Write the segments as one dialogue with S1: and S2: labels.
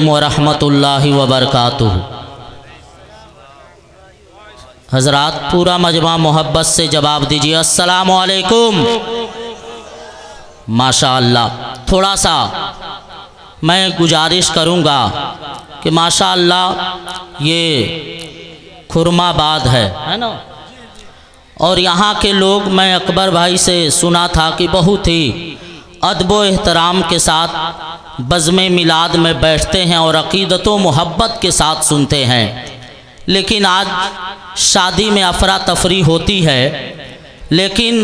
S1: व रहमतुल्लाहि व बरकातुहू। हजरात पूरा मजमा मोहब्बत से जवाब दीजिए अस्सलामु अलैकुम। माशाअल्लाह। थोड़ा सा मैं गुजारिश करूँगा कि माशाअल्लाह ये खुरमाबाद है ना, और यहाँ के लोग, मैं अकबर भाई से सुना था कि बहुत ही अदब व एहतराम के साथ बज़्म मिलाद में बैठते हैं और अक़ीदत व मोहब्बत के साथ सुनते हैं। लेकिन आज शादी में अफरा तफरी होती है, लेकिन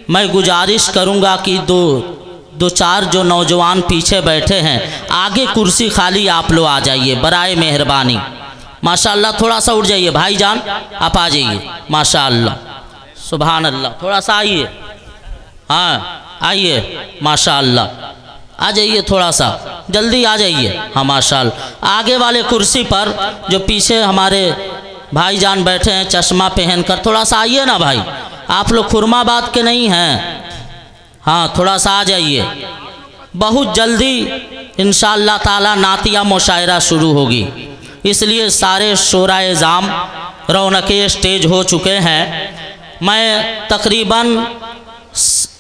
S1: मैं गुजारिश करूँगा कि दो चार जो नौजवान पीछे बैठे हैं, आगे कुर्सी खाली, आप लोग आ जाइए बराए मेहरबानी। माशाअल्लाह। थोड़ा सा उठ जाइए भाईजान, आप आ जाइए। माशाअल्लाह, सुभान अल्लाह। थोड़ा सा आइए, हाँ आइए। माशाअल्लाह, आ जाइए, थोड़ा सा जल्दी आ जाइए। हाँ माशाअल्लाह। आगे वाले कुर्सी पर जो पीछे हमारे भाईजान बैठे हैं चश्मा पहनकर, थोड़ा सा आइए ना भाई। आप लोग खुरमाबाद के नहीं हैं? हाँ थोड़ा सा आ जाइए। बहुत जल्दी इंशाअल्लाह ताला नातिया मुशायरा शुरू होगी, इसलिए सारे शोराए जाम रौनके स्टेज हो चुके हैं। मैं तकरीबन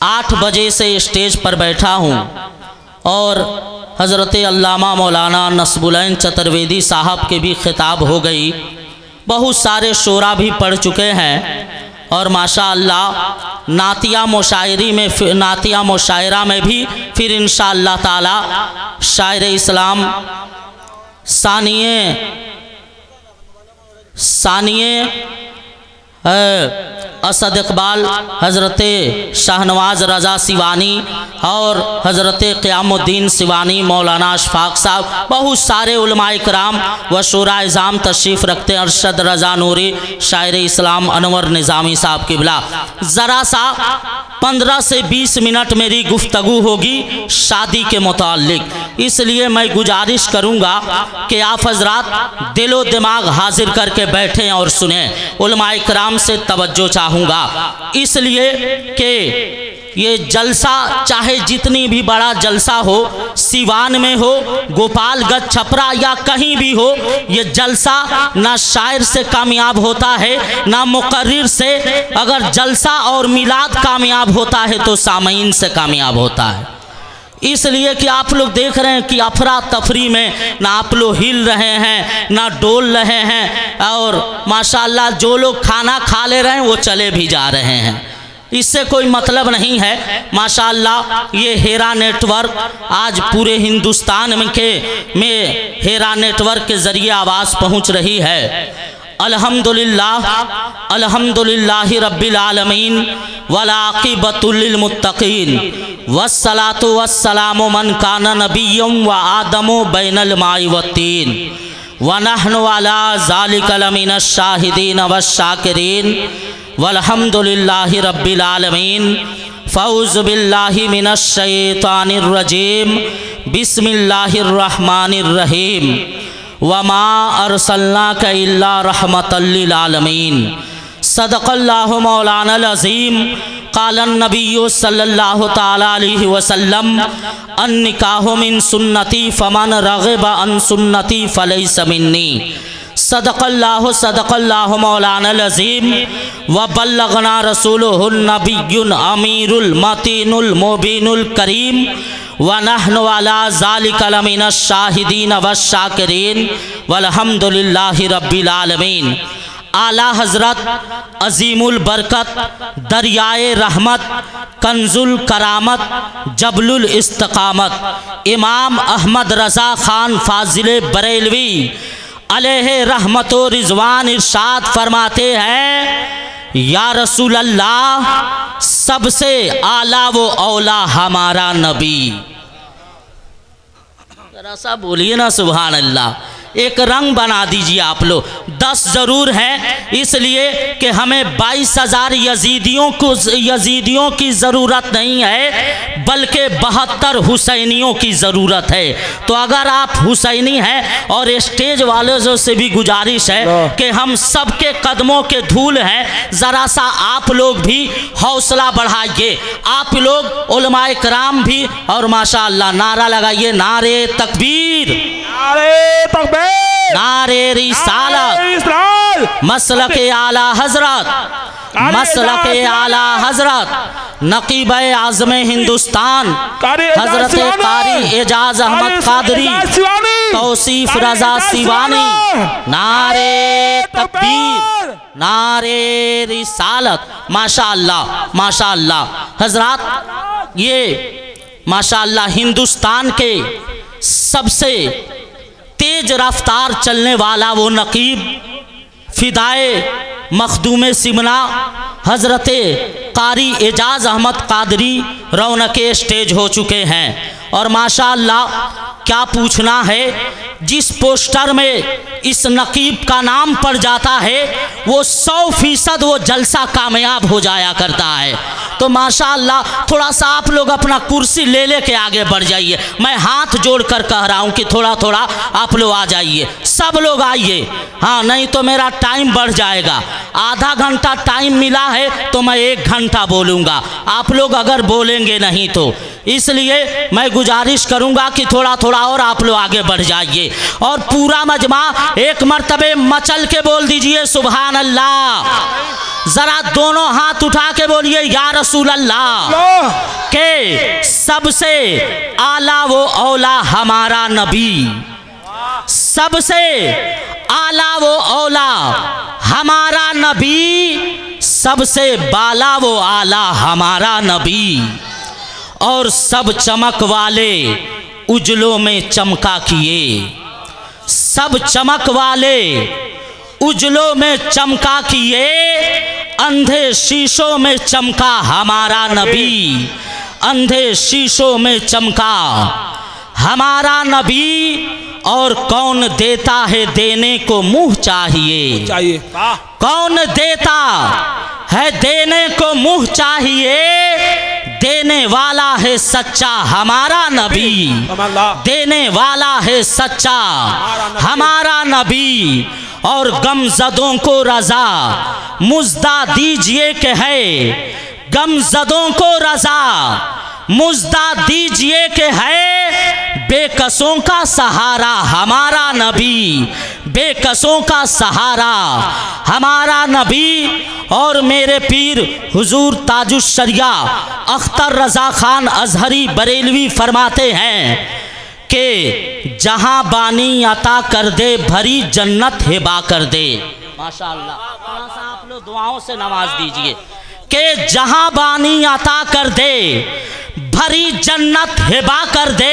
S1: 8 बजे से स्टेज पर बैठा हूँ और हज़रत अल्लामा मौलाना नस्बुलैन चतुर्वेदी साहब के भी खिताब हो गई, बहुत सारे शोरा भी पढ़ चुके हैं और माशाअल्लाह नातिया मुशायरा में भी फिर इंशाअल्लाह ताला शायर इस्लाम सानिए असद इकबाल हज़रत शाहनवाज़ रज़ा सिवानी और हज़रत क़यामुद्दीन सिवानी, मौलाना अशफाक साहब, बहुत सारे उलमाए कराम व शोराए जाम तशरीफ़ रखते हैं। अरशद रज़ा नूरी, शायर इस्लाम अनवर निज़ामी साहब किबला। ज़रा सा 15 से 20 मिनट मेरी गुफ्तगू होगी शादी के मुताल्लिक, इसलिए मैं गुजारिश करूँगा कि आप हजरात दिलो दिमाग हाजिर करके बैठें और सुने। उलमाए कराम से तवज्जो चाहूँगा, इसलिए कि ये जलसा चाहे जितनी भी बड़ा जलसा हो, सिवान में हो, गोपालगंज, छपरा या कहीं भी हो, ये जलसा ना शायर से कामयाब होता है ना मुकर्रिर से। अगर जलसा और मिलाद कामयाब होता है तो सामईन से कामयाब होता है। इसलिए कि आप लोग देख रहे हैं कि अफरा तफरी में ना आप लोग हिल रहे हैं ना डोल रहे हैं, और माशाअल्लाह जो लोग खाना खा ले रहे हैं वो चले भी जा रहे हैं, इससे कोई मतलब नहीं है। माशाअल्लाह ये हेरा नेटवर्क आज पूरे हिंदुस्तान में हेरा नेटवर्क के ज़रिए आवाज़ पहुंच रही है। अल्हम्दुलिल्लाह, अल्हम्दुलिल्लाहि रब्बिल आलमीन वल आक़िबतुल लिल मुत्तक़ीन वस्सलातु वस्सलामु मन काना नबिय्यम व आदमु बैनल माइ वत्तीन व नहनु अला ज़ालिका लमिनश शाहिदीन वश्शाकिरीन वल्हम्दुलिल्लाहि रब्बिल आलमीन। फ़ौज़ु बिल्लाहि मिनश शैतानिर रजीम। बिस्मिल्लाहिर रहमानिर रहीम। वमा अरसलनाका इल्ला रहमतल लिल आलमीन। सदक़ल्लाहु मौलानल अज़ीम। क़ालन नबिय्यु सल्लल्लाहु तआला अलैहि वसल्लम अन्निकाहु मिन सुन्नती फमन रग़िब अन सुन्नती फ़लैसा मिन्नी। सदक़ल्लाहु मौलानल अज़ीम व बल्लगना रसूलुहुन नबियुन अमीरुल मतीनुल मुबीनुल करीम व नहनु अला ज़ालिका लमिनश शाहिदीन वश्शाकिरीन वल्हम्दुलिल्लाहि रब्बिल आलमीन। आला हज़रत अज़ीमुल बरकत, दरियाए रहमत, कंजुल करामत, जबलुल इस्तकामत इमाम अहमद रज़ा ख़ान फ़ाज़िल बरेलवी अलैहि रहमत व रिज़वान इरशाद फरमाते हैं, या रसूल अल्लाह सबसे आला वो औला हमारा नबी। जरा सा बोलिए ना सुभान अल्लाह। एक रंग बना दीजिए आप लोग। 10 ज़रूर हैं, इसलिए कि हमें 22,000 यजीदियों की ज़रूरत नहीं है, बल्कि 72 हुसैनियों की ज़रूरत है। तो अगर आप हुसैनी हैं, और स्टेज वालों से भी गुजारिश है कि हम सबके कदमों के धूल हैं, ज़रा सा आप लोग भी हौसला बढ़ाइए। आप लोग उलमाए कराम भी, और माशाअल्लाह नारा लगाइए, नारे तकबीर,
S2: नारे तकबीर,
S1: नारे रिसालत, मसलक आला हजरत, मसलक आला हजरत नकीब आज़म हिंदुस्तान हजरत कारी एजाज अहमद कादरी तौसीफ रजा सिवानी, नारे तकबीर, नारे रिसालत। माशाअल्लाह माशाअल्लाह हजरात, ये माशाअल्लाह हिंदुस्तान के सबसे तेज रफ्तार चलने वाला वो नकीब फिदाए मखदूम सिमना हजरत कारी एजाज अहमद कादरी रौनके स्टेज हो चुके हैं। और माशाअल्लाह क्या पूछना है, जिस पोस्टर में इस नकीब का नाम पड़ जाता है वो 100% वो जलसा कामयाब हो जाया करता है। तो माशाअल्लाह थोड़ा सा आप लोग अपना कुर्सी ले के आगे बढ़ जाइए। मैं हाथ जोड़कर कह रहा हूँ कि थोड़ा थोड़ा आप लोग आ जाइए, सब लोग आइए। हाँ, नहीं तो मेरा टाइम बढ़ जाएगा। आधा घंटा टाइम मिला है तो मैं 1 घंटा बोलूँगा, आप लोग अगर बोलेंगे नहीं तो। इसलिए मैं गुजारिश करूंगा कि थोड़ा थोड़ा और आप लोग आगे बढ़ जाइए, और पूरा मजमा एक मर्तबे मचल के बोल दीजिए सुभान अल्लाह। जरा दोनों हाथ उठा के बोलिए या रसूल अल्लाह। के सबसे आला वो औला हमारा नबी, सबसे आला वो औला हमारा नबी, सबसे बाला वो आला हमारा नबी, और सब चमक वाले उजलों में चमका किए, सब चमक वाले उजलों में चमका किए, अंधे शीशों में चमका हमारा नबी, अंधे शीशों में चमका हमारा नबी। और कौन देता है देने को मुँह चाहिए, कौन देता है देने को मुँह चाहिए, देने वाला है सच्चा हमारा नबी, देने वाला है सच्चा हमारा नबी। और गमज़दों को रज़ा मुज़दा दीजिए कि है, गमज़दों को रज़ा मुज़दा दीजिए कि है, बेकसों का सहारा हमारा नबी, बेकसों का सहारा हमारा नबी। और मेरे पीर हुजूर ताजुश्शरिया अख्तर रज़ा खान अजहरी बरेलवी फरमाते हैं कि जहाँ बानी अता कर दे भरी जन्नत हिबा कर दे। माशाअल्लाह, थोड़ा सा आप लोग दुआओं से नवाज दीजिए कि जहाँ बानी अता कर दे भरी जन्नत हिबा कर दे।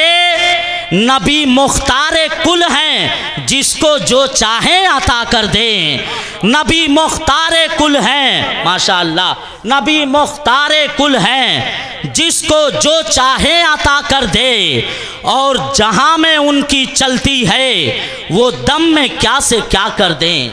S1: नबी मुख्तारे कुल हैं, जिसको जो चाहे अता कर दे। नबी मुख्तारे कुल हैं, माशाअल्लाह, नबी मुख्तारे कुल हैं, जिसको जो चाहे अता कर दे। और जहाँ में उनकी चलती है वो दम में क्या से क्या कर दें,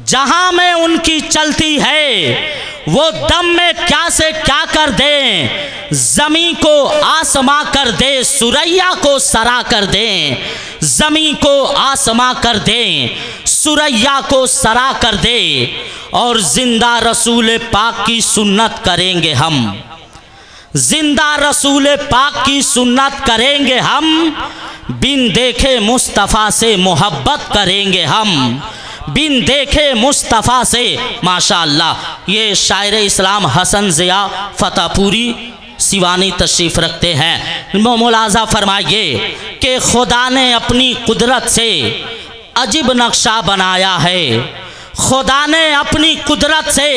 S1: जहाँ में उनकी चलती है वो दम में क्या से क्या कर दें। ज़मीं को आसमां कर दे, सुरैया को सरा कर दें, ज़मीं को आसमां कर दें, सुरैया को सरा कर दे। और ज़िंदा रसूल पाक की सुन्नत करेंगे हम, ज़िंदा रसूल पाक की सुन्नत करेंगे हम, बिन देखे मुस्तफ़ा से मोहब्बत करेंगे हम, बिन देखे मुस्तफ़ा से। माशाअल्लाह, ये शायर इस्लाम हसन ज़िया फतेहपुरी सिवानी तशरीफ़ रखते हैं। मुलाज़ा फरमाइए कि खुदा ने अपनी कुदरत से अजीब नक्शा बनाया है, खुदा ने अपनी कुदरत से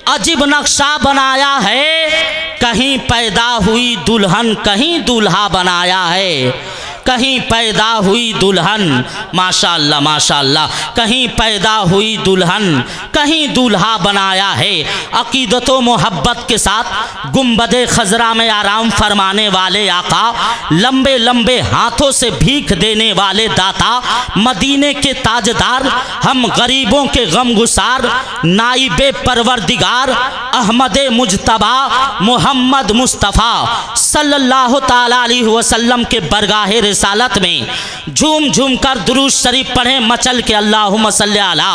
S1: अजीब नक्शा बनाया है। कहीं पैदा हुई दुल्हन कहीं दूल्हा बनाया है, कहीं पैदा हुई दुल्हन, माशाअल्लाह माशाअल्लाह, कहीं पैदा हुई दुल्हन, कहीं दूल्हा बनाया है। अकीदत व मोहब्बत के साथ गुंबदे खजरा में आराम फरमाने वाले आका, लंबे लंबे हाथों से भीख देने वाले दाता, मदीने के ताजदार, हम गरीबों के गमगुसार, नाइबे परवरदिगार, अहमद मुजतबा मोहम्मद मुस्तफ़ा सल्लल्लाहु ताला अलैहि वसल्लम के बरगाहे रिसालत में झूम झूम कर दुरूद शरीफ पढ़ें मचल के अल्लाहुम्मा सल्ली अला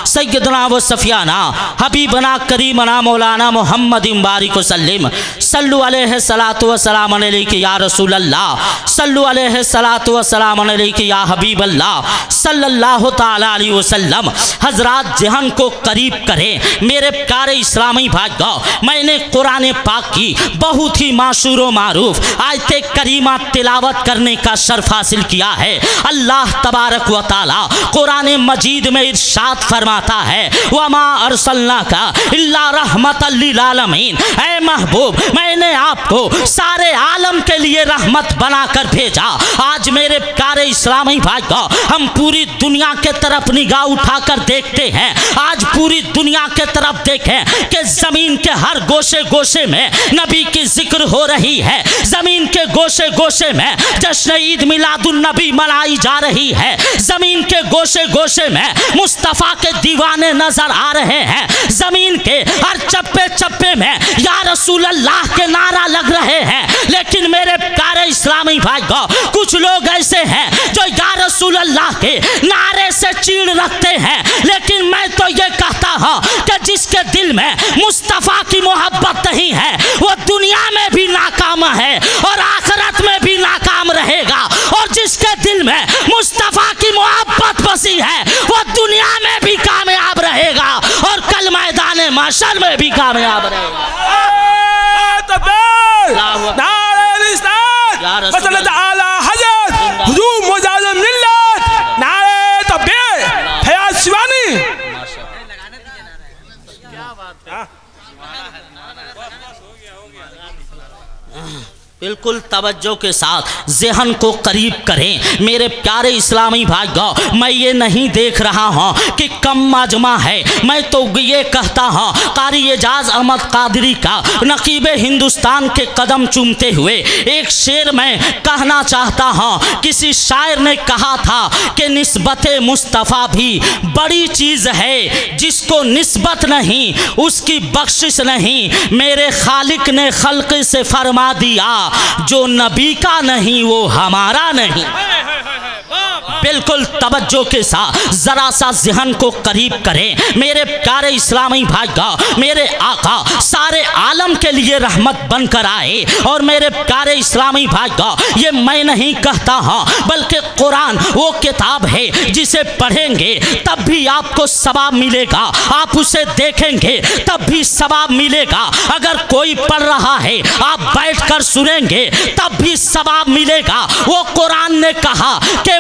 S1: सय्यदना व सफियाना हबीबना करीमना मौलाना मोहम्मद बारिक वसल्लम सल्लु अलैहि सलातु व सलाम अलैहि या रसूल अल्लाह, सल्लु अलैहि सलातु व सलाम अलैहि या हबीब अल्लाह सल्लल्लाहु ताला अलैहि वसल्लम। हजरात जहन को करीब करें मेरे प्यारे इस्लामी भाइयों, मैंने कुरान पाक की बहुत ही माशूर व मारूफ आयत करीमा तिलावत करने का शर्फ हासिल किया है। अल्लाह तबारक व ताला कुरान मजीद में इरशाद फरमाता है, वमा अरसलनाका इल्ला रहमतल लिल आलमीन, ऐ महबूब मैंने आपको सारे आलम के लिए रहमत बनाकर भेजा। आज मेरे प्यारे इस्लामी भाइयों, हम पूरी दुनिया के तरफ निगाह उठाकर देखते हैं, आज पूरी दुनिया के तरफ देखें कि जमीन के हर गोशे गोशे में नबी की जिक्र हो रही है, जमीन के गोशे गोशे में जश्न ईद मिलादुन नबी मनाई जा रही है, जमीन के गोशे गोशे में मुस्तफ़ा के दीवाने नजर आ रहे हैं, जमीन के हर चप्पे चप्पे में या रसूल अल्लाह के नारा लग रहे हैं। लेकिन मेरे प्यारे इस्लामी भाइयों, कुछ लोग ऐसे हैं जो या रसूल अल्लाह के नारे से चीड़ रखते हैं, लेकिन मैं तो ये कहता हूँ कि जिसके दिल में मुस्तफ़ा की मोहब्बत नहीं है वो दुनिया में भी नाकाम है और आखिरत में भी नाकाम रहेगा, और जिसके दिल में मुस्तफ़ा की मोहब्बत बसी है वो दुनिया में भी कामयाब रहेगा और कल मैदान माशर में भी कामयाब रहेगा। बिल्कुल तवज्जो के साथ ज़हन को करीब करें मेरे प्यारे इस्लामी भाइयों। मैं ये नहीं देख रहा हूँ कि कम मजमा है, मैं तो ये कहता हूँ कारी एजाज अहमद कादरी का नकीबे हिंदुस्तान के कदम चूमते हुए एक शेर मैं कहना चाहता हूँ। किसी शायर ने कहा था कि निस्बत मुस्तफ़ा भी बड़ी चीज़ है, जिसको निस्बत नहीं उसकी बख्शिश नहीं। मेरे खालिक ने खल्क से फरमा दिया, जो नबी का नहीं वो हमारा नहीं। बिल्कुल तवज्जो के साथ जरा सा ज़हन को करीब करें मेरे प्यारे इस्लामी भाइयों। मेरे आका सारे आलम के लिए रहमत बनकर आए, और मेरे प्यारे इस्लामी भाइयों ये मैं नहीं कहता हूँ बल्कि कुरान वो किताब है जिसे पढ़ेंगे तब भी आपको सवाब मिलेगा, आप उसे देखेंगे तब भी सवाब मिलेगा। अगर कोई पढ़ रहा है आप बैठकर सुनेंगे तब भी सवाब मिलेगा। वो कुरान ने कहा कि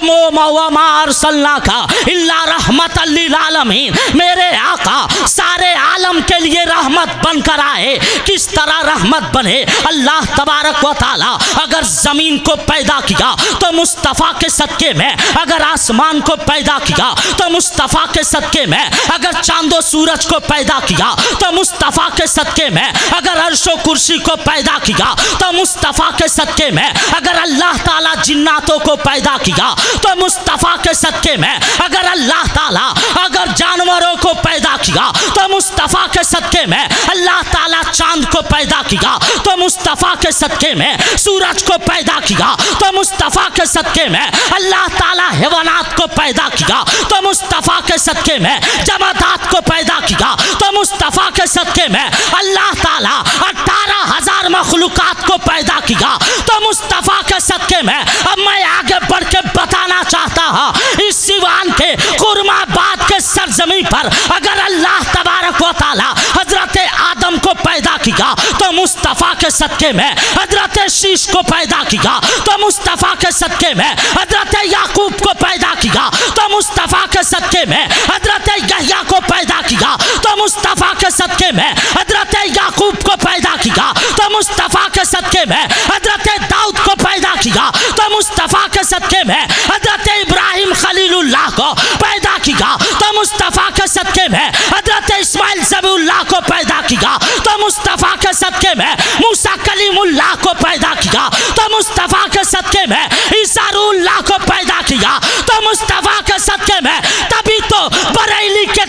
S1: वमा अरसलनाका इल्ला रहमतल लिल आलमीन, मेरे आका सारे आलम के लिए रहमत बनकर आए। किस तरह रहमत बने? अल्लाह तबारक व ताला अगर ज़मीन को पैदा किया तो मुस्तफ़ा के सदक़े में, अगर आसमान को पैदा किया तो मुस्तफ़ा के सदक़े में, अगर चांदो सूरज को पैदा किया तो मुस्तफ़ा के सदक़े में, अगर अर्शो कुर्सी को पैदा किया तो मुस्तफ़ा के सदक़े में, अगर अल्लाह ताला जिन्नातों को पैदा किया तो मुस्तफ़ा के सदक़े में, अगर अल्लाह ताला अगर जानवरों को पैदा किया तो मुस्तफ़ा के सदक़े में, अल्लाह ताला चांद को पैदा किया तो मुस्तफ़ा के सदक़े में, सूरज को पैदा किया तो मुस्तफ़ा के सदक़े में, अल्लाह ताला हैवानात को पैदा किया तो मुस्तफ़ा के सदक़े में, जमादात को पैदा किया तो मुस्तफ़ा के सदक़े में, अल्लाह ताला 18,000 मखलूक़ात को पैदा किया तो मुस्तफ़ा के सदक़े में। अब मैं आगे बढ़ के बताना चाहता हूँ, इस सिवान के खुरमाबाद के सरजमी पर अगर अल्लाह तबारक व ताला हजरत आदम को पैदा किया तो मुस्तफ़ा के सदक़े में, हजरत शीश को पैदा किया तो मुस्तफ़ा के सदक़े में, हजरत याकूब को पैदा किया तो मुस्तफ़ा के सदक़े में, हजरत यहया को पैदा किया तो मुस्तफ़ा के सदक़े में, हजरत याकूब को पैदा किया तो मुस्तफ़ा के सदक़े में, हजरत दाऊद को पैदा किया तो मुस्तफ़ा के सदक़े में हज़रत इब्राहिम खलीलुल्लाह को पैदा किया, तो मुस्तफ़ा के सदक़े में हज़रत इस्माइल ज़बीउल्लाह को पैदा किया, तो मुस्तफ़ा के सदक़े में मूसा कलीमुल्लाह को पैदा किया, तो मुस्तफ़ा के सदक़े में ईसा रूहुल्लाह को पैदा किया, तो मुस्तफ़ा के सदक़े में तभी तो बरेली के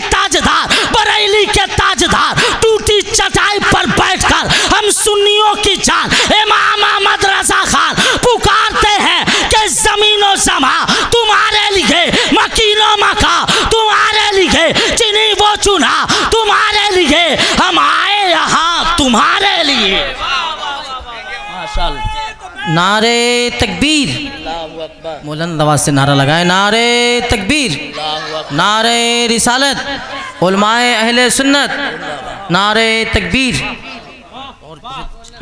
S1: ताजदार टूटी चटाई पर बैठकर हम सुन्नियों की जान इमाम अहमद रज़ा खान पुकारते हैं कि ज़मीनो ज़मा तुम्हारे लिए, मकीनो मका तुम्हारे लिए, चुनी वो चुना तुम्हारे लिए, हम आए यहाँ तुम्हारे लिए। माशाअल्लाह।
S3: नारे तकबीर, बुलंद आवाज से नारा लगाए, नारे तकबीर, नारे रिसालत, उलमाए अहले सुन्नत, नारे तकबीर।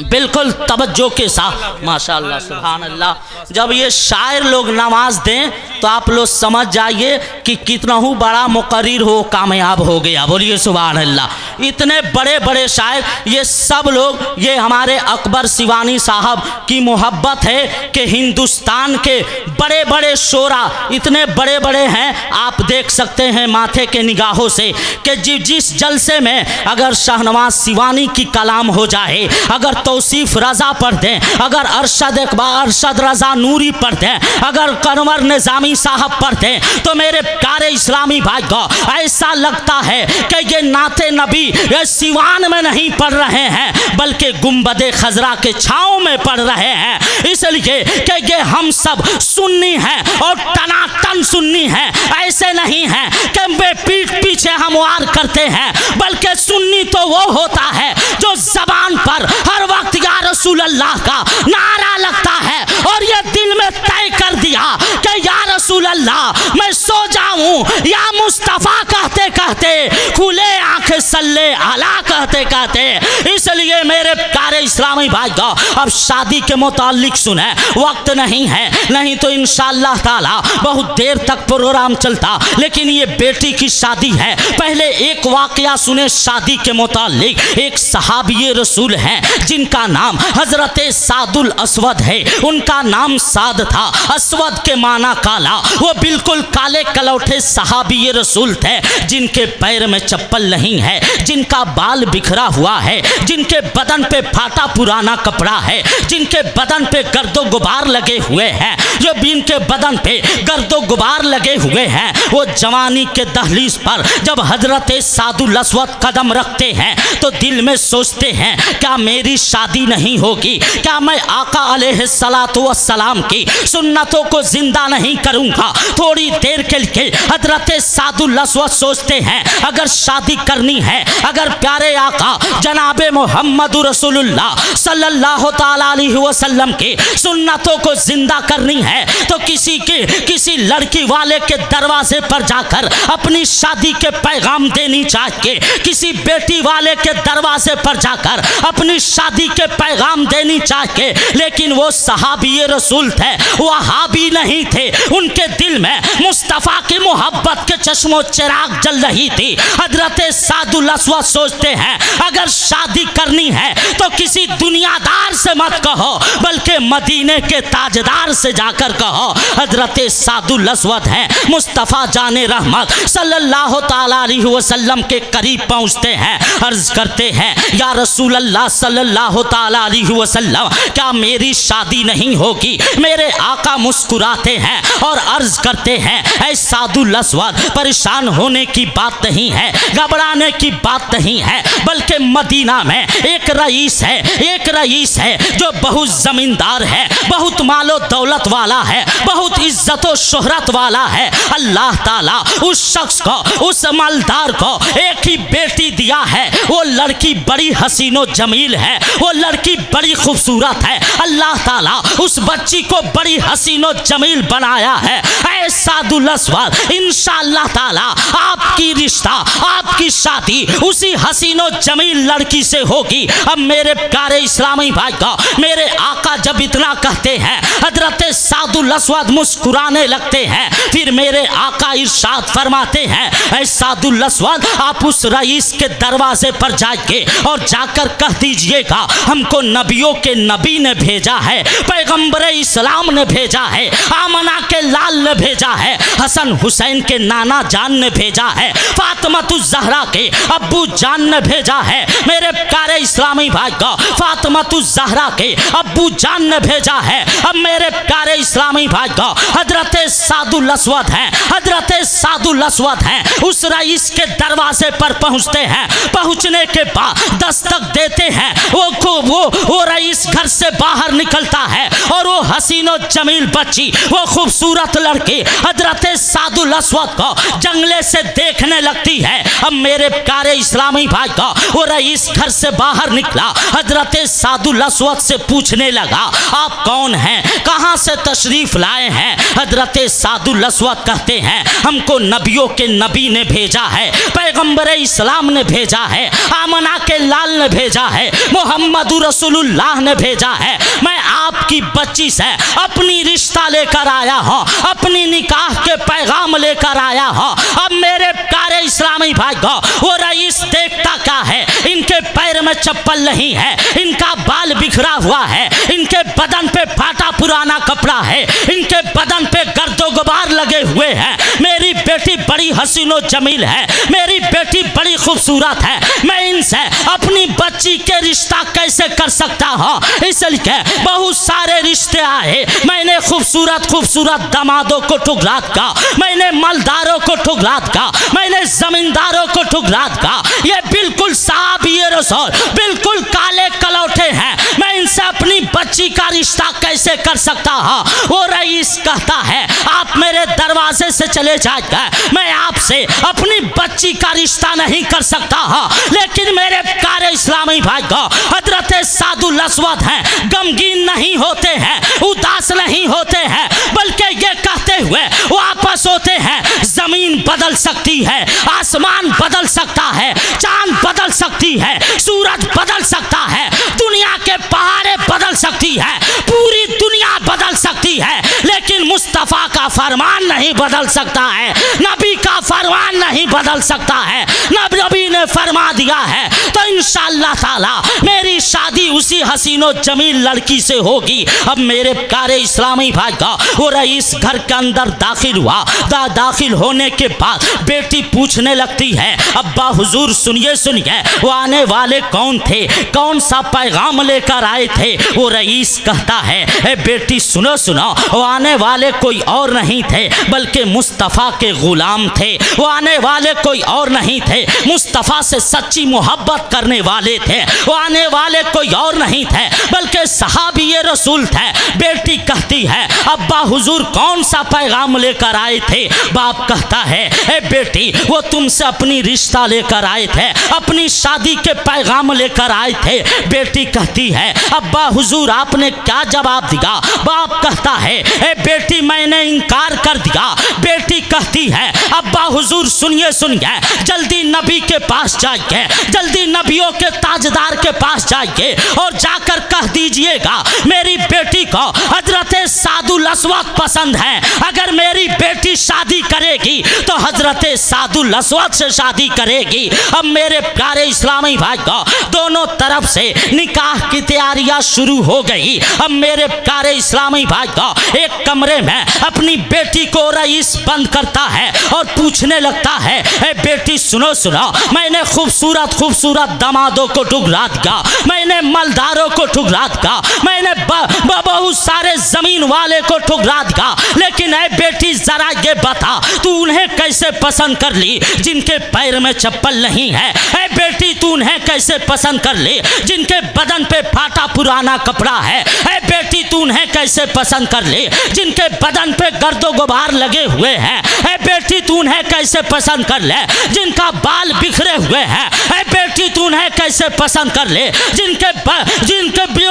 S1: बिल्कुल तवज्जो के साथ माशाअल्लाह सुभान अल्लाह। जब ये शायर लोग नमाज दें तो आप लोग समझ जाइए कि कितना ही बड़ा मुकर्रिर हो कामयाब हो गया। बोलिए सुभान अल्लाह। इतने बड़े बड़े शायर, ये सब लोग, ये हमारे अकबर सिवानी साहब की मोहब्बत है कि हिंदुस्तान के बड़े बड़े शोरा इतने बड़े बड़े हैं, आप देख सकते हैं माथे के निगाहों से कि जिस जलसे में अगर शाहनवाज सिवानी की कलाम हो जाए, अगर तौसीफ रज़ा पढ़ दें, अगर अरशद रज़ा नूरी पढ़ दें, अगर कनवर निज़ामी साहब पढ़ दें, तो मेरे प्यारे इस्लामी भाई को ऐसा लगता है कि ये नाते नबी ये सिवान में नहीं पढ़ रहे हैं बल्कि गुंबदे खजरा के छाँव में पढ़ रहे हैं। इसलिए कि ये हम सब सुन्नी हैं और टनाटन सुन्नी हैं, ऐसे नहीं हैं कि वे पीठ पीछे हम वार करते हैं, बल्कि सुन्नी तो वो होता है जो ज़बान पर हर वक्त या रसूल अल्लाह का नारा लगता है और ये दिल में तय कर दिया कि या रसूल अल्लाह मैं सो जाऊं या मुस्तफ़ा कहते कहते, खुले आंखें सल्ले अला कहते कहते। इसलिए मेरे प्यारे इस्लामी भाई को अब शादी के मुतालिक सुने, वक्त नहीं है, नहीं तो इंशाअल्लाह ताला बहुत देर तक प्रोग्राम चलता, लेकिन ये बेटी की शादी है। पहले एक वाकया सुने शादी के मुतालिक। एक सहाबी रसूल हैं जिनका नाम हजरत सादुल अस्वद है। उनका नाम साद था, अस्वद के माना काला। वो बिल्कुल काले कलौठे सहाबी रसूल थे जिनके पैर में चप्पल नहीं है, जिनका बाल बिखरा हुआ है, जिनके बदन पे फाटा पुराना कपड़ा है, जिनके बदन पे गर्दो गुबार लगे हुए हैं, जो जिनके बदन पे गर्दो गुबार लगे हुए हैं। वो जवानी के दहलीज पर जब हजरत सादुल अस्वद कदम रखते हैं तो दिल में सोचते हैं क्या मेरी शादी नहीं होगी, क्या मैं आका अलैहिस्सलातु वस्सलाम की सुन्नतों को जिंदा नहीं करूंगा। थोड़ी देर के लिए हजरत सादुल अस्वद सोचते हैं अगर शादी करनी है, अगर प्यारे आका जनाबे मोहम्मद रसूलुल्लाह सल्लल्लाहु ताला अलैहि वसल्लम की सुन्नतों को जिंदा करनी है तो किसी लड़की वाले के दरवाजे पर जाकर अपनी शादी के पैगाम देनी चाहिए, किसी बेटी वाले के दरवाजे पर जाकर अपनी शादी के पैगाम देनी चाहिए। लेकिन वो सहाबी रसूल थे, वहाबी नहीं थे। उनके दिल में मुस्तफ़ा की मोहब्बत के चश्मो चिराग जल रही थी। हजरत सादुल अस्वद सोचते हैं अगर शादी करनी है तो किसी दुनियादार से मत कहो बल्कि मदीने के ताजदार से जाकर कहो। हजरत सादुल अस्वद हैं मुस्तफ़ा जाने रहमत सल्लल्लाहु ताला अलैहि वसल्लम के करीब पहुँचते हैं, अर्ज करते हैं या रसूल अल्लाह सल्लल्लाहु ताला अलैहि वसल्लम क्या मेरी शादी नहीं होगी। मेरे आका मुस्कुराते हैं और अर्ज करते हैं ऐ सादुल अस्वद परेशान होने की बात नहीं है, घबराने की बात नहीं है, बल्कि मदीना में एक रईस है जो बहुत जमींदार है, बहुत मालो दौलत वाला है, बहुत इज्जत और शोहरत वाला है। अल्लाह ताला उस शख्स को, उस मालदार को एक ही बेटी दिया है। वो लड़की बड़ी हसीनो जमील है, वो लड़की बड़ी खूबसूरत है। अल्लाह ताला उस बच्ची को बड़ी हसीनो जमील बनाया है ऐ सादुल अस्वद, इंशाअल्लाह ताला आपकी रिश्ता, आपकी शादी उसी हसीनो जमील लड़की से होगी। अब मेरे प्यारे इस्लामी भाई का, मेरे आका जब इतना कहते हैं, हजरत सादुल अस्वद मुस्कुराने लगते हैं। फिर मेरे आका इरशाद फरमाते हैं, ऐ सादुल अस्वद, आप उस रईस के दरवाजे पर जाइए और जाकर कह दीजिएगा हमको नबियों के नबी ने भेजा है, पैगंबर इस्लाम ने भेजा है, आमना के लाल ने भेजा है, हसन हुसैन के नाना जान ने भेजा है, फातिमातुज ज़हरा के अब्बू जान ने भेजा है। मेरे प्यारे इस्लामी भाई का, फातिमातुज ज़हरा के अब्बू जान ने भेजा है। अब मेरे प्यारे इस्लामी भाई का, हजरत सादुल अस्वद हैं, हजरत सादुल अस्वद हैं, उस रईस के दरवाजे पर पहुंचते हैं। पहुंचने के बाद दस्तक देते हैं, वो रईस घर से बाहर निकलता है और वो हसीनो जमील बच्ची, वो खूबसूरत लड़की हजरत सादुल अस्वद को जंगले से देखने लगती है। अब मेरे प्यारे इस्लामी भाई का, वो रईस घर से बाहर निकला, हजरत सादुल अस्वद से पूछने लगा, आप कौन हैं, कहाँ से तशरीफ लाए हैं? हजरत सादुल अस्वद कहते हैं, हमको नबियों के नबी ने भेजा है, पैगंबर इस्लाम ने भेजा है, आमना के लाल ने भेजा है, मोहम्मद रसूलुल्लाह ने भेजा है। मैं आपकी बच्ची से अपनी रिश्ता लेकर आया हूँ, अपनी निकाह के पैगाम लेकर आया हूँ। अब मेरे प्यारे इस्लामी भाई को, वो रईस देखता क्या है, इनके पैर में चप्पल नहीं है, इनका बाल बिखरा हुआ है, इनके बदन पे फाटा पुराना कपड़ा है, इनके बदन पे गर्दो गुबार लगे हुए हैं। मेरी बेटी बड़ी हसीनो जमील है, मेरी बेटी बड़ी खूबसूरत है, मैं इनसे अपनी बच्ची के रिश्ता कैसे कर सकता हूँ? इसलिए बहुत सारे रिश्ते आए, मैंने खूबसूरत खूबसूरत दामादों को ठुकरा दिया, मैंने मलदारों को ठुकरा दिया, मैंने जमींदारों को ठुकरा दिया। ये बिल्कुल साहब-ए रसूल, बिल्कुल काले कलौटे हैं, मैं इनसे अपनी बच्ची का रिश्ता कैसे कर सकता हूँ? वो रईस कहता है, आप मेरे दरवाजे से चले जाइए, मैं आपसे अपनी बच्ची का रिश्ता नहीं कर सकता हूँ। लेकिन मेरे प्यारे इस्लामी भाई को, हजरत सादुल अस्वद हैं, गमगीन नहीं होते हैं, उदास नहीं होते हैं, बल्कि ये कहते हुए वापस होते हैं, जमीन बदल सकती है, आसमान बदल सकता है, चांद बदल सकती है, सूरज बदल सकता है, दुनिया के पहाड़े बदल सकती है, पूरी दुनिया बदल सकती है, लेकिन मुस्तफ़ा का फरमान नहीं बदल सकता है, नबी का फरमान नहीं बदल सकता है। नबी ने फरमा दिया है तो इंशाअल्लाह ताला मेरी शादी उसी हसीनो जमील लड़की से होगी। अब मेरे प्यारे इस्लामी भाई का, वो रईस घर के अंदर दाखिल हुआ। दाखिल होने के बाद बेटी पूछने लगती है, अब्बा हुजूर सुनिए सुनिए, वो आने वाले कौन थे, कौन सा पैगाम लेकर आए थे? वो रईस कहता है, ए बेटी सुनो सुनो, वो आने वाले कोई और नहीं थे बल्कि मुस्तफ़ा के गुलाम थे, वो आने वाले कोई और नहीं थे, मुस्तफ़ा से सच्ची मोहब्बत करने वाले थे, वो आने वाले कोई और नहीं थे बल्कि सहाबी-ए रसूल थे। बेटी कहती है, अब्बा हुजूर कौन सा पैगाम लेकर आए थे? बाप कहता है, ए बेटी वो तुमसे अपनी रिश्ता लेकर आए थे, अपनी शादी के पैगाम लेकर आए थे। बेटी कहती है, अब्बा हुजूर आपने क्या जवाब दिया? बाप कहता है, ए बेटी मैंने इनकार कर दिया। बेटी कहती है, अब्बा हुजूर सुनिए सुनिए, जल्दी नबी के पास जाइए, जल्दी नबियों के ताजदार के पास जाइए और जाकर कह दीजिएगा मेरी बेटी को हजरत सादुल अस्वद पसंद है, अगर मेरी बेटी शादी करेगी तो हजरत सादुल अस्वद से शादी करेगी। अब मेरे प्यारे इस्लामी भाई को, दोनों तरफ से निकाह की तैयारियां शुरू हो गई। अब मेरे प्यारे इस्लामी भाई को, एक कमरे में अपनी बेटी को रईस बंद करता है और पूछने लगता है, ए बेटी सुनो सुनो, मैंने खूबसूरत खूबसूरत दामादों को ठुकरा दिया, मैंने मलदारों को ठुकरा दिया, मैंने बहुत सारे जमीन वाले को ठुकरा दिया, लेकिन ए बेटी जरा ये बता तू उन्हें कैसे पसंद कर ली जिनके पैर में चप्पल नहीं है? ए बेटी तू उन्हें कैसे पसंद कर ली जिनके बदन पे फाटा पुराना कपड़ा है? ए बेटी तू उन्हें कैसे पसंद कर ली जिनके बदन पे गर्दो गुबार लगे हुए हैं? ए बेटी तू उन्हें कैसे पसंद कर ले जिनका बाल बिखरे हुए हैं? ए बेटी तू उन्हें कैसे पसंद कर ले जिनके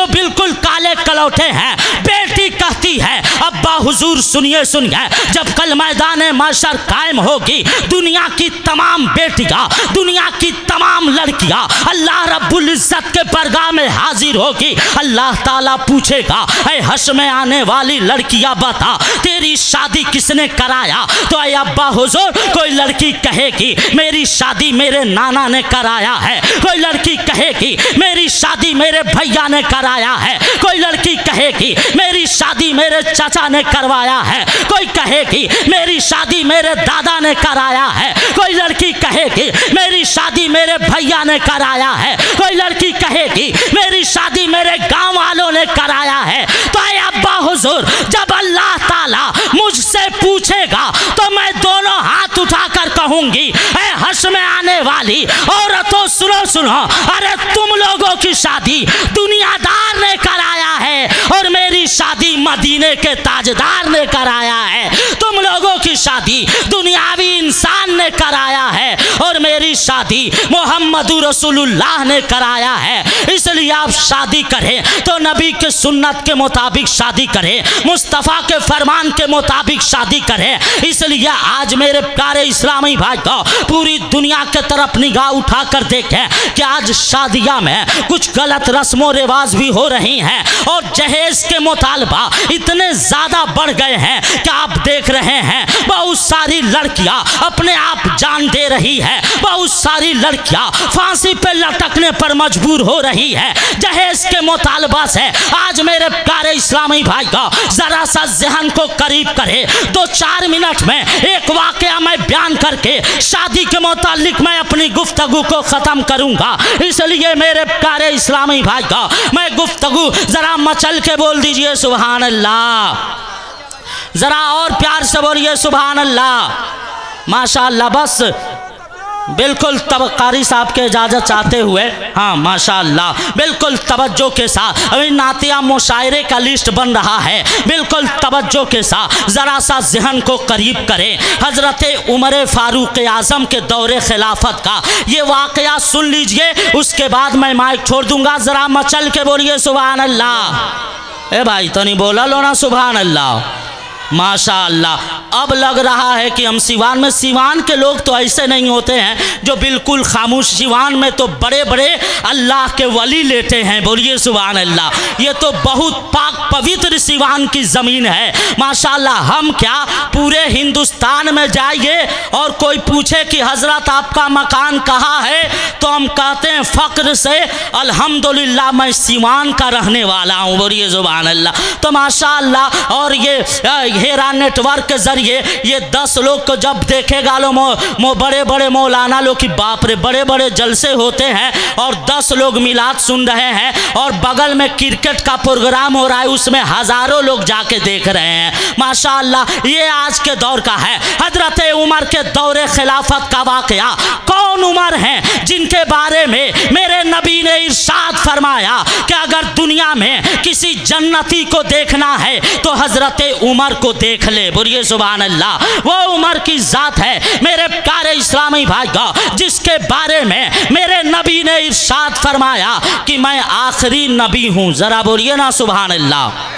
S1: बिल्कुल काले कलौटे हैं? बेटी कहती है, अब्बा हुजूर सुनिए सुनिए, जब कल मैदान महशर कायम होगी, दुनिया की तमाम बेटियां, दुनिया की तमाम लड़कियां अल्लाह रब्बुल इज्जत के बरगाह में हाजिर होगी। अल्लाह ताला पूछेगा, ऐ हश्र में आने वाली लड़कियां बता तेरी शादी किसने कराया? तो ऐ अब्बा हुजूर कोई लड़की कहेगी मेरी शादी मेरे नाना ने कराया है, कोई लड़की कहेगी मेरी शादी मेरे भैया ने कराया है, कोई लड़की कहेगी मेरी शादी मेरे चाचा ने करवाया है, कोई कहेगी मेरी शादी मेरे दादा ने कराया है, कोई लड़की कहेगी मेरी शादी मेरे भैया ने कराया है, कोई लड़की कहेगी मेरी शादी मेरे गांव वालों ने कराया है। तो ऐ अब्बा हुजूर जब अल्लाह ताला मुझसे पूछेगा तो मैं दोनों हाथ उठाकर कहूंगी, ऐ हश्र में आने वाली औरतों सुनो सुनो, अरे तुम लोगों की शादी दुनियादार ने कराया है और मेरी शादी मदीने के ताजदार ने कराया है। तुम लोगों की शादी दुनियावी इंसान ने कराया है और मेरी शादी मोहम्मदुर रसूलुल्लाह ने कराया है। इसलिए आप शादी करें तो नबी के सुन्नत के मुताबिक शादी करें, मुस्तफ़ा के फरमान के मुताबिक शादी करें। इसलिए आज मेरे प्यारे इस्लामी भाई को पूरी दुनिया के तरफ निगाह उठाकर देखें कि आज शादियां में कुछ गलत रस्मों रिवाज भी हो रही हैं और जहेज के मुतालबा इतने ज़्यादा बढ़ गए हैं कि आप देख रहे हैं बहुत सारी लड़कियां अपने आप जान दे रही है, बहुत सारी लड़कियां फांसी पे लटकने पर मजबूर हो रही है जहेज के मुतालबा से। आज मेरे प्यारे इस्लामी भाई का जरा सा ज़हन को करीब करे, 2-4 मिनट में एक वाकया मैं बयान करके शादी के मुतालिक मैं अपनी गुफ्तगू को ख़त्म करूंगा। इसलिए मेरे प्यारे इस्लामी भाई का मैं गुफ्तगू जरा मचल के बोल दीजिए सुभान अल्लाह, जरा और प्यार से बोलिए सुभान अल्लाह, माशाअल्लाह। बस बिल्कुल तब कारी साहब के इजाज़त चाहते हुए, हाँ माशाअल्लाह, बिल्कुल तवज्जो के साथ अभी नातिया मुशायरे का लिस्ट बन रहा है, बिल्कुल तवज्जो के साथ ज़रा सा ज़हन को करीब करें। हज़रत उमर फ़ारूक आज़म के दौरे खिलाफत का ये वाक़या सुन लीजिए, उसके बाद मैं माइक छोड़ दूँगा। ज़रा मचल के बोलिए सुभान अल्लाह। ए भाई तो नहीं बोला लो ना सुभान अल्लाह, माशाअल्लाह। अब लग रहा है कि हम सिवान में, सिवान के लोग तो ऐसे नहीं होते हैं जो बिल्कुल खामोश, सिवान में तो बड़े बड़े अल्लाह के वली लेते हैं, बोलिए सुभान अल्लाह। ये तो बहुत पाक पवित्र सिवान की ज़मीन है माशाअल्लाह। हम क्या पूरे हिंदुस्तान में जाइए और कोई पूछे कि हज़रत आपका मकान कहाँ है तो हम कहते हैं फ़ख्र से अल्हम्दुलिल्लाह मैं सिवान का रहने वाला हूँ, बोलिए सुभान अल्लाह। तो माशाअल्लाह, और ये हेरा नेटवर्क के ज़रिए ये 10 लोग को जब देखेगा लो बड़े बड़े मौलाना लोग की बाप रे बड़े बड़े जलसे होते हैं और 10 लोग मिलाद सुन रहे हैं और बगल में क्रिकेट का प्रोग्राम हो रहा है, उसमें हज़ारों लोग जाके देख रहे हैं माशाअल्लाह। ये आज के दौर का है। हज़रत उमर के दौरे खिलाफत का वाक़या, कौन उमर हैं जिनके बारे में मेरे नबी ने इरशाद फरमाया कि अगर दुनिया में किसी जन्नती को देखना है तो हज़रत उमर को देख ले, बोलिए सुभान अल्लाह। वो उमर की ज़ात है मेरे प्यारे इस्लामी भाई का, जिसके बारे में मेरे नबी ने इरशाद फरमाया कि मैं आखिरी नबी हूँ, ज़रा बोलिए ना सुभान अल्लाह।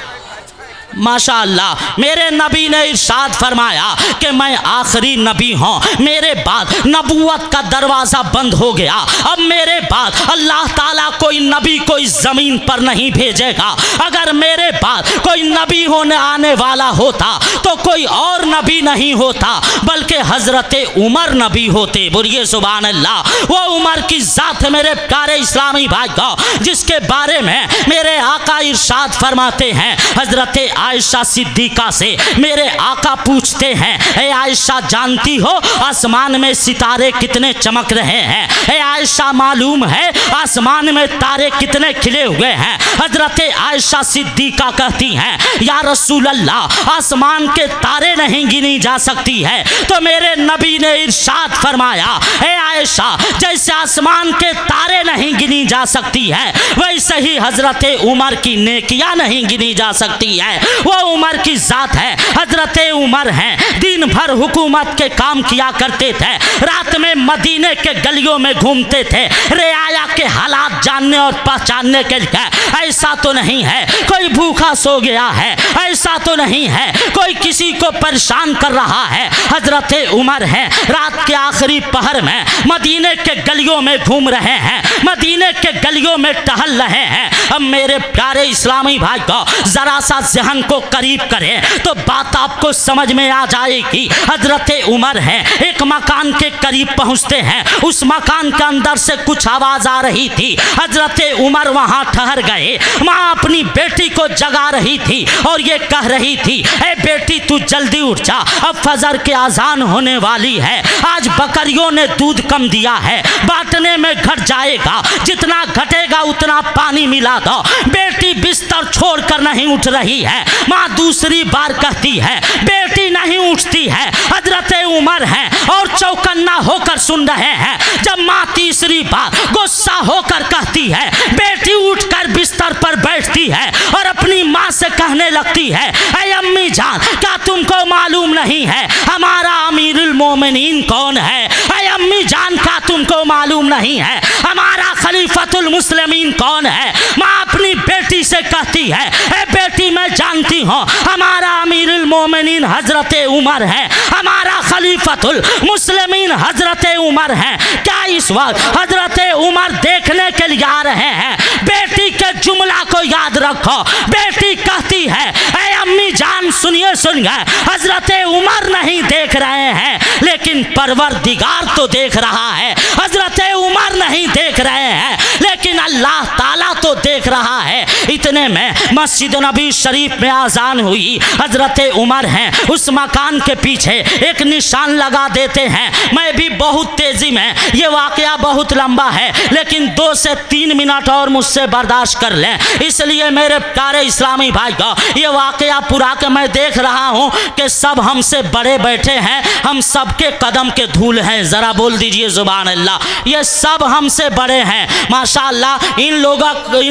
S1: माशाअल्लाह, मेरे नबी ने इरशाद फरमाया कि मैं आखिरी नबी हूँ, मेरे बाद नबूवत का दरवाज़ा बंद हो गया, अब मेरे बाद अल्लाह ताला कोई नबी को इस ज़मीन पर नहीं भेजेगा। अगर मेरे बाद कोई नबी होने आने वाला होता तो कोई और नबी नहीं होता बल्कि हज़रत उमर नबी होते, बोलिए सुभान अल्लाह। वो उमर की ज़ात है मेरे प्यारे इस्लामी भाई का, जिसके बारे में मेरे आका इरशाद फरमाते हैं। हज़रत आयशा सिद्दीक़ा से मेरे आका पूछते हैं, ए आयशा जानती हो आसमान में सितारे कितने चमक रहे हैं? ए आयशा मालूम है आसमान में तारे कितने खिले हुए हैं? हज़रत आयशा सिद्दीक़ा कहती हैं, या रसूल अल्लाह आसमान के तारे नहीं गिनी जा सकती है। तो मेरे नबी ने इरशाद फरमाया, ए आयशा जैसे आसमान के तारे नहीं गिनी जा सकती है वैसे ही हज़रत उमर की नेकियां नहीं गिनी जा सकती है। वो उमर की जात है, हजरत उमर हैं। दिन भर हुकूमत के काम किया करते थे, रात में मदीने के गलियों में घूमते थे रियाया के हालात जानने और पहचानने के लिए। ऐसा तो नहीं है कोई भूखा सो गया है, ऐसा तो नहीं है कोई किसी को परेशान कर रहा है। हजरत उमर हैं, रात के आखिरी पहर में मदीने के गलियों में घूम रहे हैं, मदीने के गलियों में टहल रहे हैं। अब मेरे प्यारे इस्लामी भाई को जरा सा जहन को करीब करें तो बात आपको समझ में आ जाएगी। हजरत उमर हैं, एक मकान के करीब पहुंचते हैं, उस मकान के अंदर से कुछ आवाज आ रही थी। हजरत उमर वहां ठहर गए, माँ अपनी बेटी को जगा रही थी और ये कह रही थी, ए बेटी तू जल्दी उठ जा, अब फजर के आजान होने वाली है। आज बकरियों ने दूध कम दिया है, बांटने में घट जाएगा, जितना घटेगा उतना पानी मिला दो। बेटी बिस्तर छोड़कर नहीं उठ रही है। माँ दूसरी बार कहती है, बेटी नहीं उठती है। हजरत उमर हैं और चौकन्ना होकर सुन रहे हैं। जब माँ तीसरी बार गुस्सा होकर कहती है, बेटी उठकर बिस्तर पर बैठती है और अपनी माँ से कहने लगती है, ऐ अम्मी जान, क्या तुमको मालूम नहीं है हमारा अमीरुल मोमिनीन कौन है? ऐ अम्मी जान, क्या तुमको मालूम नहीं है हमारा खलीफतुल मुस्लिमीन कौन है? माँ अपनी बेटी से कहती है, ए बेटी मैं जानती हूँ हमारा अमीरुल मोमिनीन हजरत उमर है, हमारा खलीफतुल मुस्लिमीन हजरत उमर हैं। क्या इस वक्त हजरत उमर देखने के लिए आ रहे हैं? बेटी के जुमला को याद रखो। बेटी कहती है, ए अम्मी जान सुनिए सुनिए, हजरत उमर नहीं देख रहे हैं लेकिन परवरदिगार तो देख रहा है। हजरत उमर नहीं देख रहे हैं लेकिन अल्लाह ताला तो देख रहा है। इतने में मस्जिद नबी शरीफ में आजान हुई। हजरत उमर हैं, उस मकान के पीछे एक निशान लगा देते हैं। मैं भी बहुत तेजी में, ये वाकया बहुत लंबा है लेकिन 2 से 3 मिनट और मुझसे बर्दाश्त कर लें। इसलिए मेरे प्यारे इस्लामी भाई को ये वाकया पूरा के मैं देख रहा हूँ कि सब हमसे बड़े बैठे हैं, हम सबके कदम के धूल हैं। ज़रा बोल दीजिए सुभान अल्लाह। ये सब हमसे बड़े हैं माशाअल्लाह। इन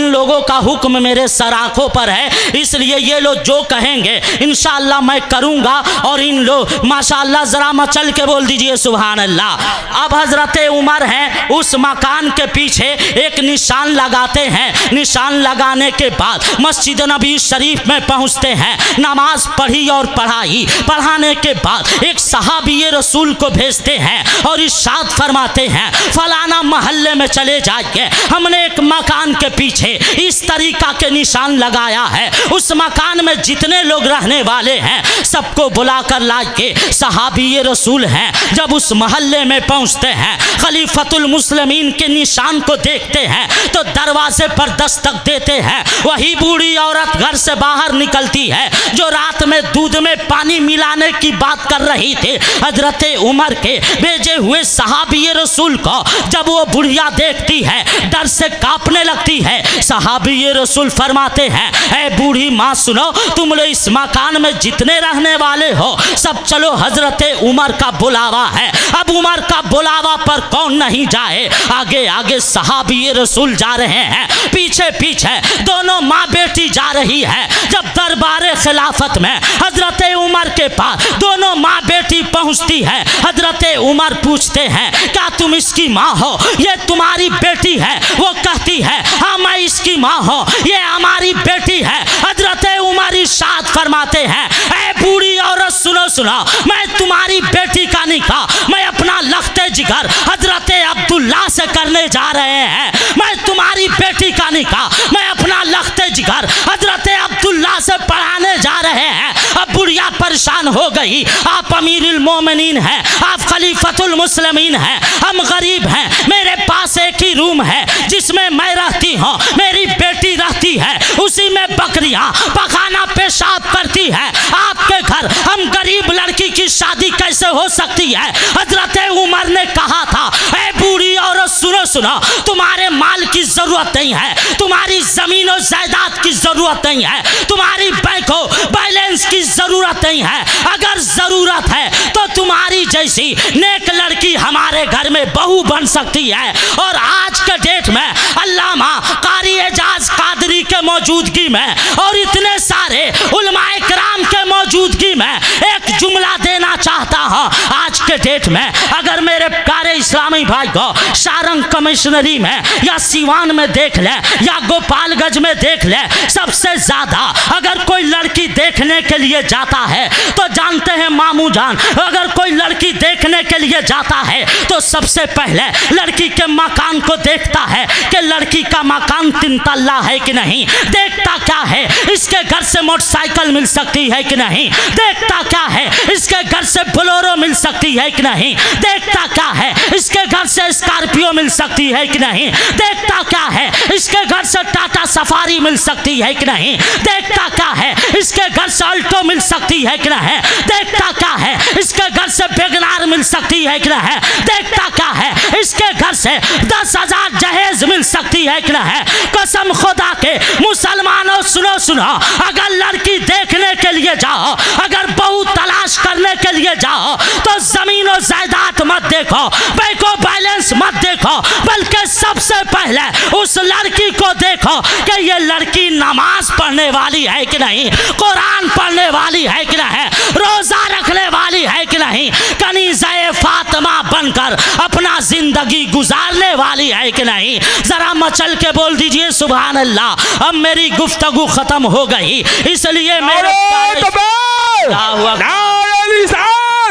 S1: लोगों का हुक्म मेरे सर आँखों पर है, इसलिए ये लोग जो कहेंगे इंशाअल्लाह मैं करूँगा। और इन लोग माशाअल्लाह ज़रा मचल के बोल दीजिए सुभान अल्लाह। अब हजरत उमर हैं, उस मकान के पीछे एक निशान लगाते हैं। निशान लगाने के बाद मस्जिद नबी शरीफ में पहुंचते हैं। नमाज पढ़ी और पढ़ाई, पढ़ाने के बाद एक सहाबी रसूल को भेजते हैं और इरशाद फरमाते हैं, फलाना महल्ले में चले जाइए, हमने एक मकान के पीछे इस तरीका के निशान लगाया है। उस मकान में जितने लोग रहने वाले हैं सबको बुलाकर लाइए। सहाबी रसूल हैं, जब उस महल्ले में पहुंचते हैं, खलीफतुल मुस्लिमीन के निशान को देखते हैं तो दरवाजे पर दस्तक देते हैं। वही बूढ़ी औरत घर से बाहर निकलती है जो रात में दूध में पानी मिलाने की बात कर रही थी। हजरत उमर के भेजे हुए सहाबी रसूल को जब वो बुढ़िया देखती है डर से कांपने लगती है। सहाबी रसूल फरमाते हैं, ऐ बूढ़ी माँ सुनो, तुम लोग इस मकान में जितने रहने वाले हो सब चलो, हजरत उमर का बुलावा है। अब उमर का बुलावा पर कौन नहीं जाए। आगे आगे सहाबी रसूल जा रहे हैं, पीछे पीछे दोनों माँ बेटी जा रही है। जब दरबार खिलाफत में हजरत उमर के पास दोनों माँ बेटी पहुंचती है, हजरत उमर पूछते हैं, क्या तुम इसकी माँ हो? ये तुम्हारी बेटी है? वो कहती है, हाँ मैं इसकी माँ हूँ, ये हमारी बेटी है। हजरत उमर इरशाद फरमाते हैं, ऐ बूढ़ी औरत सुनो सुनो, मैं तुम्हारी बेटी का निकाह मैं अपना लखते जिगर हजरत अब्दुल्ला से करने जा रहे हैं। मैं तुम्हारी बेटी का निकाह मैं अपना लखते जिगर हजरत अब्दुल्ला से पढ़ाने जा रहे हैं। अब बुढ़िया परेशान हो गई, आप अमीरुल मोमिनीन हैं, आप खलीफतुल मुस्लिमीन हैं, हम गरीब हैं, मेरे पास एक ही रूम है जिसमें मैं रहती हूँ, मेरी बेटी रहती है, उसी में बकरियाँ पखाना पेशाब करती है। आपके घर हम गरीब लड़की की शादी कैसे हो सकती है? हजरत उमर ने कहा था, ऐ बूढ़ी औरत सुनो सुनो, तुम्हारे माल की जरूरत नहीं है, तुम्हारी जमीन और जायदाद की जरूरत नहीं है, तुम्हारी बैंकों बैलेंस की जरूरत नहीं है। अगर जरूरत है तो तुम्हारी जैसी नेक लड़की हमारे घर में बहू बन सकती है। और आज के डेट में अल्लामा कारी एजाज कादरी के मौजूदगी में और इतने सारे उलमाए किराम के मौजूदगी में एक जुमला देना चाहता हूँ। आज के डेट में अगर मेरे प्यारे इस्लामी भाई को सारंग कमिश्नरी में या सीवान में देख ले या गोपालगंज में देख ले, सबसे ज्यादा अगर कोई लड़की देखने के लिए जाता है तो जानते हैं मामू जान, अगर कोई लड़की देखने के लिए जाता है तो सबसे पहले लड़की के मकान को देखता है कि लड़की का मकान 3 तल्ला है कि नहीं, देखता क्या है इसके घर से मोटरसाइकिल मिल सकती है कि नहीं, देखता क्या है इसके घर से बोलेरो मिल सकती है कि नहीं, देखता क्या है इसके घर से स्कॉर्पियो मिल सकती है कि नहीं, देखता क्या है इसके घर से टाटा सफारी मिल सकती है कि नहीं, देखता क्या है इसके घर से अल्टो मिल सकती है कि नहीं, देखता क्या है इसके घर से वेगनार मिल सकती है कि नहीं, देखता क्या है इसके घर से 10,000 जहेज मिल सकती है कि नहीं। कसम खुदा के मुसलमानों सुनो सुनो, अगर लड़की देखने के लिए जाओ, अगर बहू तलाश करने के लिए जाओ तो जमीन और जायदाद मत देखो, बैंक बैलेंस मत देखो, बल्कि सबसे पहले उस लड़की को देखो कि ये लड़की नमाज पढ़ने वाली है कि नहीं, कुरान पढ़ने वाली है कि नहीं, रोजा रखने वाली है कि नहीं, कनीज़े फातिमा बनकर अपना जिंदगी गुजारने वाली है कि नहीं। जरा मचल के बोल दीजिए सुभान अल्लाह। अब मेरी गुफ्तगू खत्म हो गई, इसलिए मेरे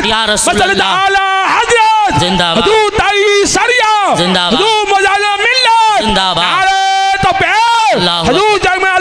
S1: या रसूल अल्लाह जिंदाबाद, जिंदाबाद,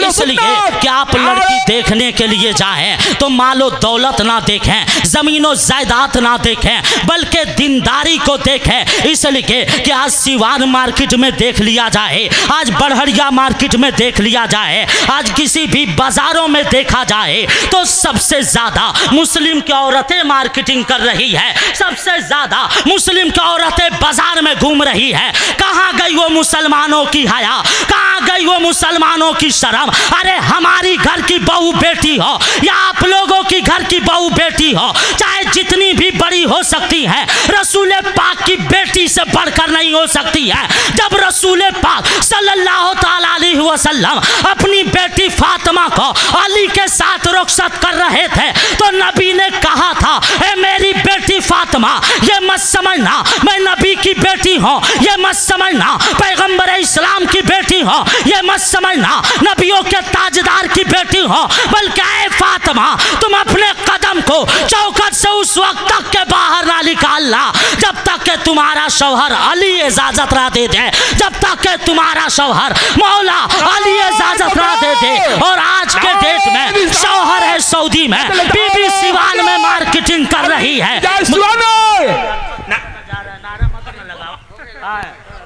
S1: इसलिए कि आप लड़की देखने के लिए जाएं तो मालो दौलत ना देखें, जमीनों जायदाद ना देखें, बल्कि दीनदारी को देखें। इसलिए कि आज सिवान मार्केट में देख लिया जाए, आज बड़हरिया मार्केट में देख लिया जाए, आज किसी भी बाजारों में देखा जाए तो सबसे ज्यादा मुस्लिम की औरतें मार्केटिंग कर रही है, सबसे ज्यादा मुस्लिम की औरतें बाजार में घूम रही है। कहाँ गई वो मुसलमानों की हया, कहाँ गई वो मुसलमानों की शर्म। अरे हमारी घर की बहू बेटी हो या आप लोगों की घर की बहू बेटी हो, चाहे जितनी भी बड़ी हो सकती है, रसूल पाक की बेटी से बढ़कर नहीं हो सकती है। जब रसूल पाक सल्लल्लाहु ताला अलैहि वसल्लम अपनी बेटी फातिमा को अली के साथ रुखसत कर रहे थे तो नबी ने कहा था, ए मेरी बेटी फातिमा, ये मत समझना मैं नबी की बेटी हूँ, ये मत समझना पैगंबर इस्लाम की बेटी हूँ, ये मत समझना नबियों के ताजदार की बेटी हो, बल्कि ऐ फातिमा तुम अपने कदम को चौखट से उस वक्त तक के बाहर ना निकालना जब तक के तुम्हारा शौहर अली इजाजत ना दे दे, जब तक के तुम्हारा शौहर मौला अली इजाजत ना दे दे। और आज के डेट में शौहर है सऊदी में, बीबी सिवान में मार्केटिंग कर रही है।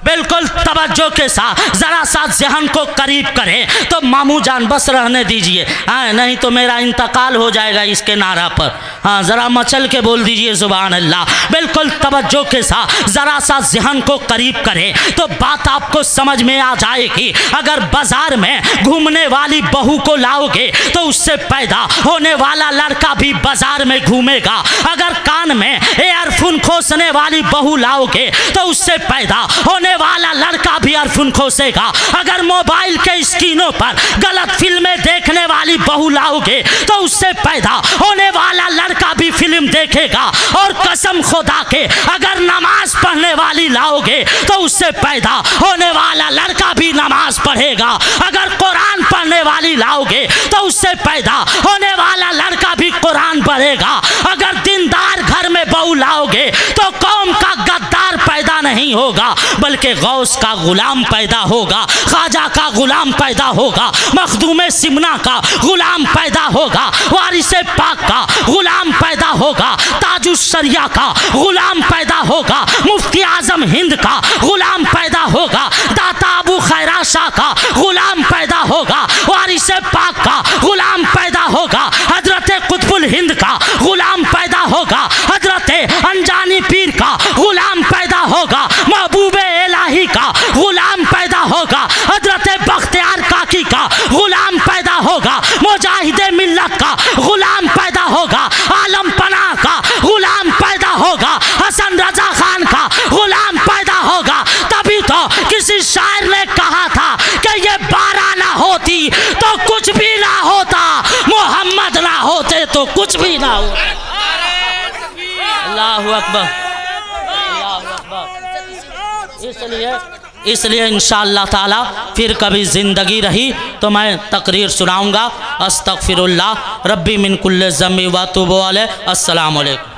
S1: बिल्कुल तवज्जो के साथ जरा सा जहन को करीब करें तो मामू जान बस रहने दीजिए, हाँ नहीं तो मेरा इंतकाल हो जाएगा इसके नारा पर। हाँ जरा मचल के बोल दीजिए सुभान अल्लाह। बिल्कुल तवज्जो के साथ जरा सा जहन को करीब करें तो बात आपको समझ में आ जाएगी। अगर बाजार में घूमने वाली बहू को लाओगे तो उससे पैदा होने वाला लड़का भी बाजार में घूमेगा। अगर कान में एयरफोन खोसने वाली बहू लाओगे तो उससे पैदा होने वाला लड़का भी एयरफोन खोसेगा। अगर मोबाइल के स्क्रीनों पर गलत फिल्में देखने वाली बहू लाओगे तो उससे पैदा होने वाला लड़का भी फिल्म देखेगा। और कसम खुदा के अगर नमाज पढ़ने वाली लाओगे तो उससे पैदा होने वाला लड़का भी नमाज पढ़ेगा। अगर कुरान पढ़ने वाली लाओगे तो उससे पैदा होने वाला लड़का भी कुरान पढ़ेगा। अगर दीनदार घर में बहू लाओगे तो कौम का गद्दार पैदा नहीं होगा बल्कि गौस का गुलाम पैदा होगा, ख्वाजा का गुलाम पैदा होगा, मखदूम सिमना का गुलाम पैदा होगा, वारिस पाक का गुलाम पैदा होगा, ताजुस शरिया का गुलाम पैदा होगा, मुफ्ती आजम हिंद का गुलाम पैदा होगा, दाता अबू खैरा शाह का गुलाम पैदा होगा, वारिस पाक का गुलाम पैदा होगा, हजरत कुतुबुल हिंद का गुलाम पैदा होगा, हजरत अनजानी पीर का गुलाम पैदा होगा, महबूब इलाही का गुलाम पैदा होगा, हजरत बख्तियार काकी का गुलाम पैदा होगा, मुजाहिदे मिल्लत का गुलाम पैदा होगा, आलम पनाह का गुलाम पैदा होगा, ना हो। अल्लाहु अकबर, अल्लाहु अकबर। इसलिए इंशाअल्लाह ताला फिर कभी ज़िंदगी रही तो मैं तकरीर सुनाऊंगा। अस्तगफिरुल्लाह रब्बी मिन कुल्लि ज़म्बि व अतूबु अलैह। अस्सलामु अलैकुम।